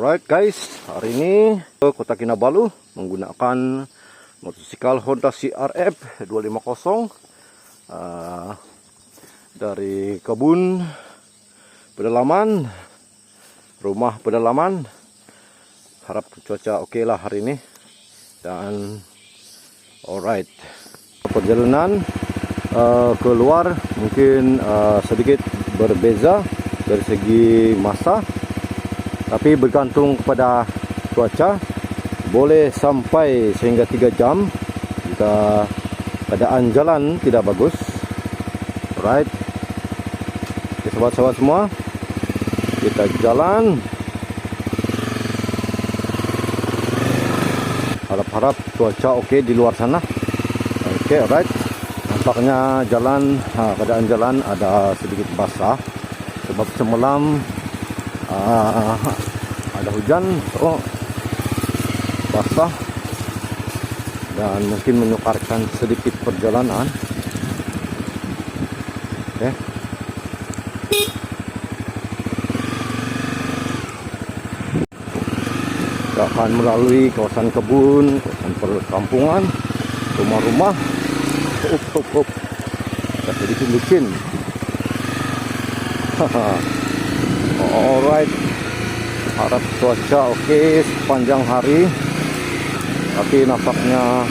Alright guys, hari ini ke Kota Kinabalu menggunakan motosikal Honda CRF 250 dari kebun pedalaman, rumah pedalaman. Harap cuaca oke lah hari ini. Dan alright, perjalanan keluar mungkin sedikit berbeza dari segi masa, tapi bergantung kepada cuaca. Boleh sampai sehingga 3 jam jika keadaan jalan tidak bagus. Alright, okay, sahabat-sahabat semua, kita jalan. Harap-harap cuaca oke di luar sana. Oke, alright. Nampaknya jalan, keadaan jalan ada sedikit basah sebab semalam ada hujan, so basah dan mungkin menyukarkan sedikit perjalanan. Oke. Kita akan melalui kawasan kebun, kawasan perkampungan, rumah-rumah. Kita sedikit licin. Alright, harap cuaca oke sepanjang hari, tapi nampaknya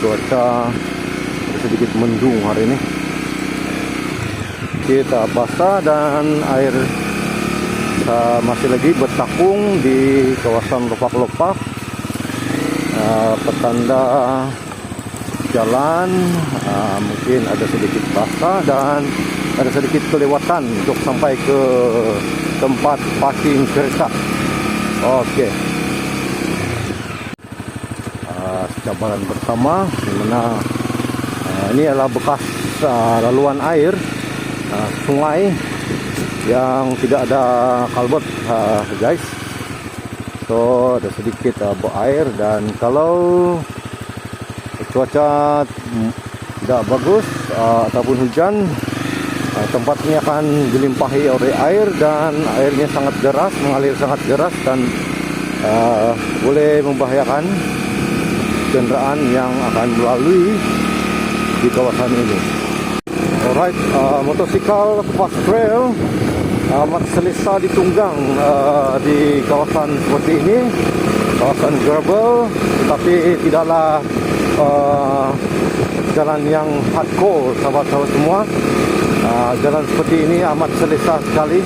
cuaca sedikit mendung hari ini. Kita basah dan air masih lagi bertakung di kawasan lopak-lopak, petanda jalan mungkin ada sedikit basah dan ada sedikit kelewatan untuk sampai ke tempat parking kereta. Oke. Cabaran bersama, di mana ini adalah bekas laluan air sungai yang tidak ada kalbut, guys. So ada sedikit bau air, dan kalau cuaca tidak bagus ataupun hujan, tempat ini akan dilimpahi oleh air, dan airnya sangat deras, mengalir sangat deras, dan boleh membahayakan kendaraan yang akan melalui di kawasan ini. Alright, motosikal fast trail amat selesa ditunggang di kawasan seperti ini, kawasan gravel, tetapi tidaklah jalan yang hardcore, sahabat-sahabat semua. Jalan seperti ini amat selesa sekali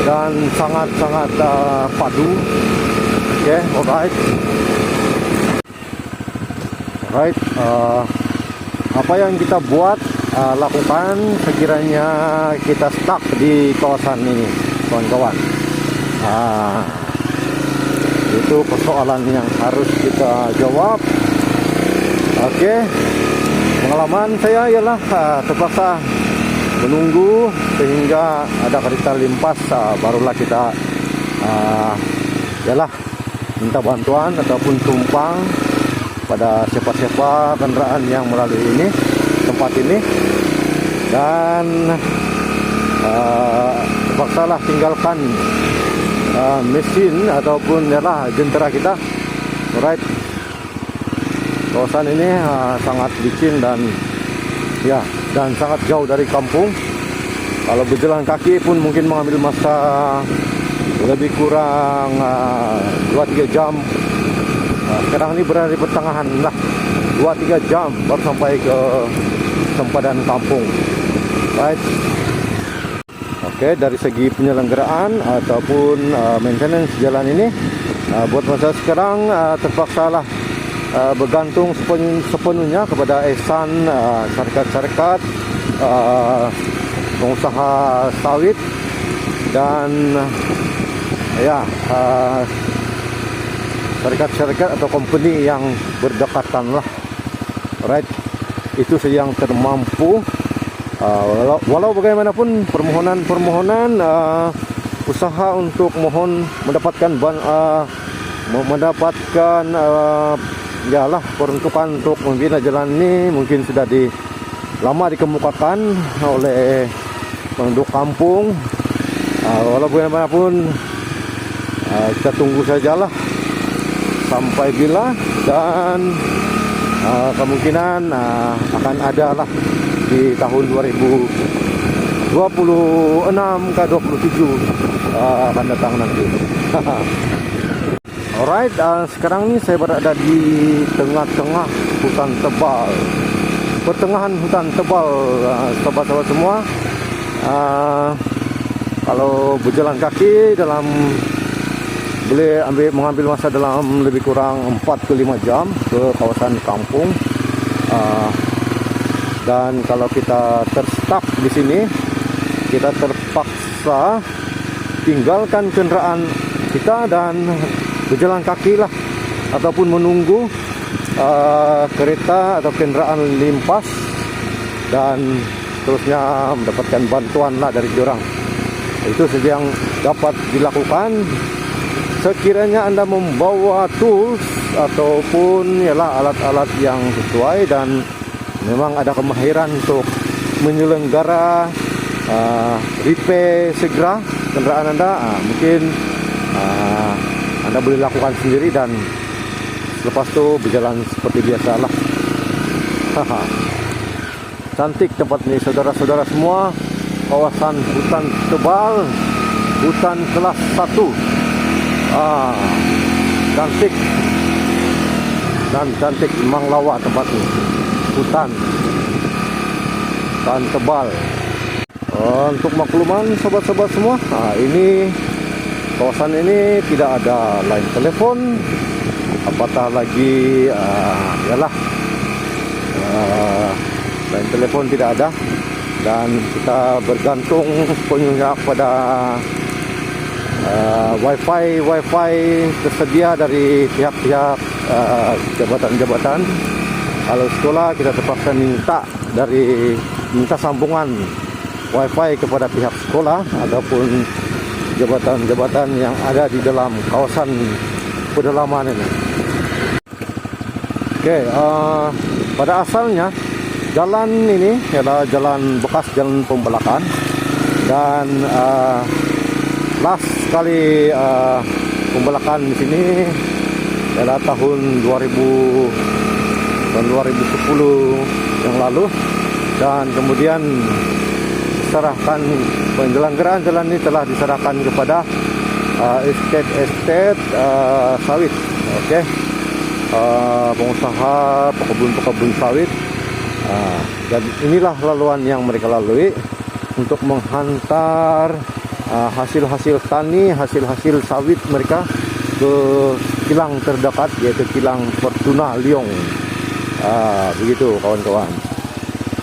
dan sangat-sangat padu. Oke, alright. Alright, apa yang kita buat lakukan sekiranya kita stuck di kawasan ini, kawan-kawan. Itu persoalan yang harus kita jawab. Oke, pengalaman saya ialah terpaksa menunggu sehingga ada kereta limpas, barulah kita minta bantuan ataupun tumpang pada siapa-siapa kendaraan yang melalui tempat ini, dan terpaksalah tinggalkan mesin ataupun jentera kita. Alright, kawasan ini sangat licin dan sangat jauh dari kampung. Kalau berjalan kaki pun mungkin mengambil masa lebih kurang 2-3 jam. Sekarang ini berada di pertengahan lah, 2-3 jam baru sampai ke sempadan kampung. Right. Oke, dari segi penyelenggaraan ataupun maintenance jalan ini, buat masa sekarang terpaksalah bergantung sepenuhnya kepada ihsan syarikat-syarikat pengusaha sawit dan syarikat-syarikat atau company yang berdekatan lah. Right, itu saja yang termampu. Walau bagaimanapun permohonan usaha untuk mendapatkan peruntukan untuk membina jalan ini mungkin sudah lama dikemukakan oleh penduduk kampung. Walau bagaimanapun Kita tunggu sajalah sampai bila, dan kemungkinan akan ada lah di tahun 2026 ke 27 akan datang nanti. Alright, sekarang ini saya berada di tengah-tengah hutan tebal, pertengahan hutan tebal, sahabat-sahabat semua. Kalau berjalan kaki boleh mengambil masa dalam lebih kurang 4 ke 5 jam ke kawasan kampung. Dan kalau kita terstuck di sini, kita terpaksa tinggalkan kendaraan kita dan berjalan kaki lah, ataupun menunggu kereta atau kendaraan limpas, dan terusnya mendapatkan bantuan lah dari diorang. Itu saja yang dapat dilakukan sekiranya Anda membawa tools ataupun alat-alat yang sesuai dan memang ada kemahiran untuk menyelenggara repair segera kendaraan Anda. Mungkin Anda boleh lakukan sendiri dan lepas itu berjalan seperti biasa lah. Cantik tempat ini, saudara-saudara semua. Kawasan hutan tebal, hutan kelas 1. Cantik dan cantik memang lawa tempat ini. Hutan tebal. Untuk makluman sobat-sobat semua, ini kawasan ini tidak ada line telepon, apatah lagi line telepon tidak ada, dan kita bergantung sepenuhnya pada wifi tersedia dari pihak-pihak jabatan-jabatan. Kalau sekolah kita terpaksa minta sambungan wifi kepada pihak sekolah ataupun jabatan-jabatan yang ada di dalam kawasan pedalaman ini. Oke, pada asalnya jalan ini adalah jalan bekas, jalan pembelakan, dan last kali pembelakan di sini adalah tahun 2010 yang lalu, dan kemudian diserahkan penyelenggaraan jalan ini telah diserahkan kepada estate sawit. Oke, pengusaha pekebun sawit. Dan inilah laluan yang mereka lalui untuk menghantar hasil-hasil tani, hasil-hasil sawit mereka ke kilang terdekat, yaitu kilang Fortuna Liong. Begitu kawan-kawan.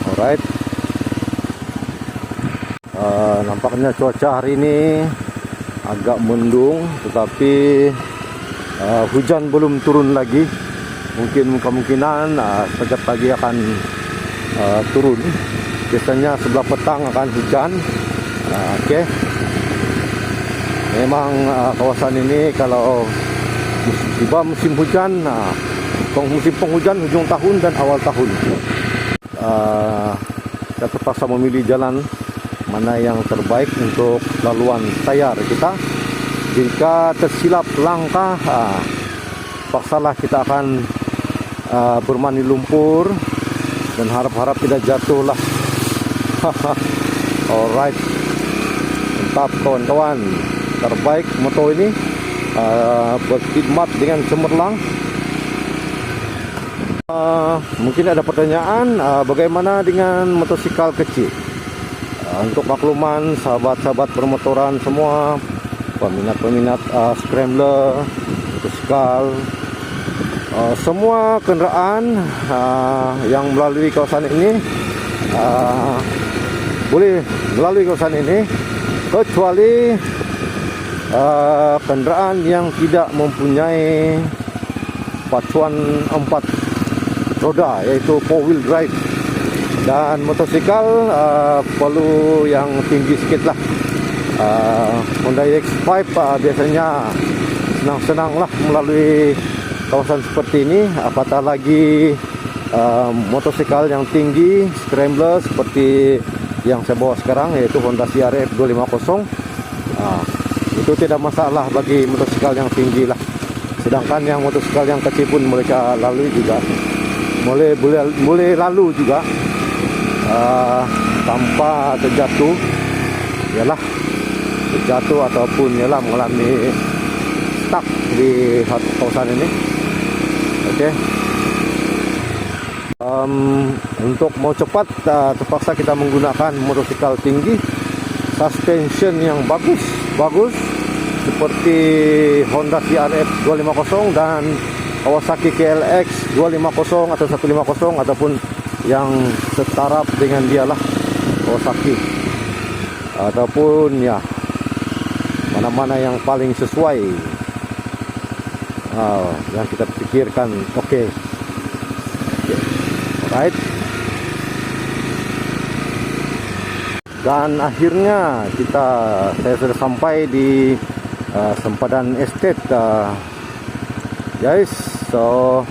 Alright. Nampaknya cuaca hari ini agak mendung, tetapi hujan belum turun lagi. Kemungkinan sekejap lagi akan turun. Biasanya sebelah petang akan hujan. Oke. Memang kawasan ini kalau tiba musim hujan, musim penghujan hujung tahun dan awal tahun, kita terpaksa memilih jalan mana yang terbaik untuk laluan tayar kita. Jika tersilap langkah, paksalah kita akan bermandi lumpur dan harap-harap tidak jatuh lah. Alright, mantap kawan-kawan. Terbaik moto ini berkhidmat dengan cemerlang. Mungkin ada pertanyaan, bagaimana dengan motosikal kecil? Untuk makluman sahabat-sahabat permotoran semua, peminat-peminat scrambler, motosikal, semua kendaraan yang melalui kawasan ini boleh melalui kawasan ini, kecuali kendaraan yang tidak mempunyai pacuan 4 roda, yaitu 4-wheel drive. Dan motosikal perlu yang tinggi sedikit lah. Honda X5 biasanya senang-senang lah melalui kawasan seperti ini, apatah lagi motosikal yang tinggi, scrambler seperti yang saya bawa sekarang, yaitu Honda CRF 250. Itu Itu tidak masalah bagi motosikal yang tinggi lah. Sedangkan yang motosikal yang kecil pun mereka lalui juga, boleh lalu juga tanpa terjatuh, ialah terjatuh ataupun ialah mengalami stuck di kawasan ini. Oke. Untuk mau cepat, terpaksa kita menggunakan motosikal tinggi, suspension yang bagus seperti Honda CRF 250 dan Kawasaki KLX 250 atau 150 ataupun yang setaraf dengan dialah Kawasaki, ataupun ya mana-mana yang paling sesuai yang kita pikirkan. Oke. Alright. Dan akhirnya saya sudah sampai di Sempadan Estate, guys. So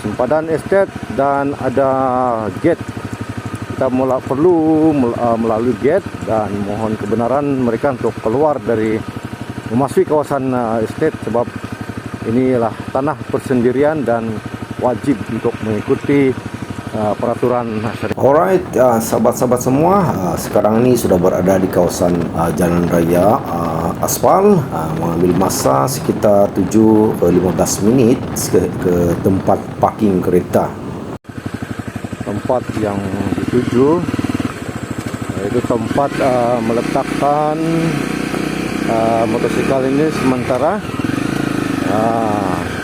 Sempadan Estate, dan ada gate. Kita perlu melalui gate dan mohon kebenaran mereka untuk keluar dari memasuki kawasan estate, sebab inilah tanah persendirian dan wajib untuk mengikuti peraturan syariat. Alright, sahabat-sahabat semua, sekarang ini sudah berada di kawasan jalan raya aspal, mengambil masa sekitar 7 ke 15 minit ke tempat parking kereta. Tempat yang dituju yaitu tempat meletakkan motosikal ini sementara.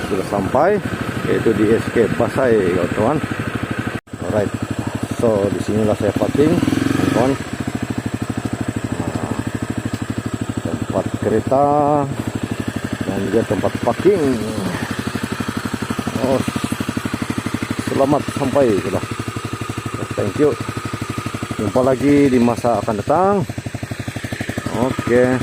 Sudah sampai, yaitu di SK Pasai, kawan-kawan. Alright, so disinilah saya parking, kawan-kawan. Tempat kereta dan juga tempat parking. Oh, selamat sampai sudah. Thank you. Jumpa lagi di masa akan datang. Oke.